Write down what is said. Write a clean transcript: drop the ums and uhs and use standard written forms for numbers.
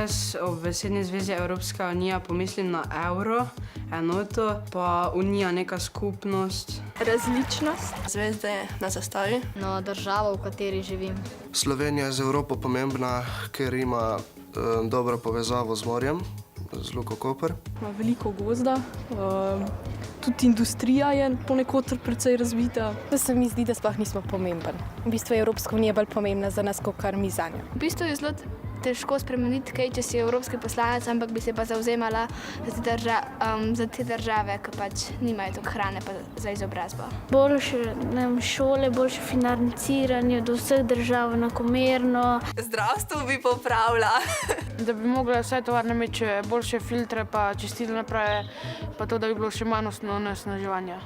jaz ob besedni zvezi Evropska unija pomislim na evro, enoto, pa unija neka skupnost. Različnost. Zvezde na zastavi. No, državo, v kateri živim. Slovenija je za Evropo pomembna, ker ima dobro povezavo z morjem, z Luko Koper. Ima veliko gozda, tudi industrija je ponekod precej razvita. To se mi zdi, da sploh nismo pomemben. V bistvu je Evropska unija bolj pomembna za nas, kot kar mi za njo. V bistvu je zelo težko spremeniti kaj, če si evropski poslanec, ampak bi se pa zavzemala za te države, ki pač nimajo toliko hrane pa za izobrazbo. Boljše šole, boljše financiranje do vseh držav enakomerno. Zdravstvo bi popravila. Da bi mogla vse tovarne imeti boljše filtre pa čistilne naprave, pa to, da bi bilo še manj onesnaževanja.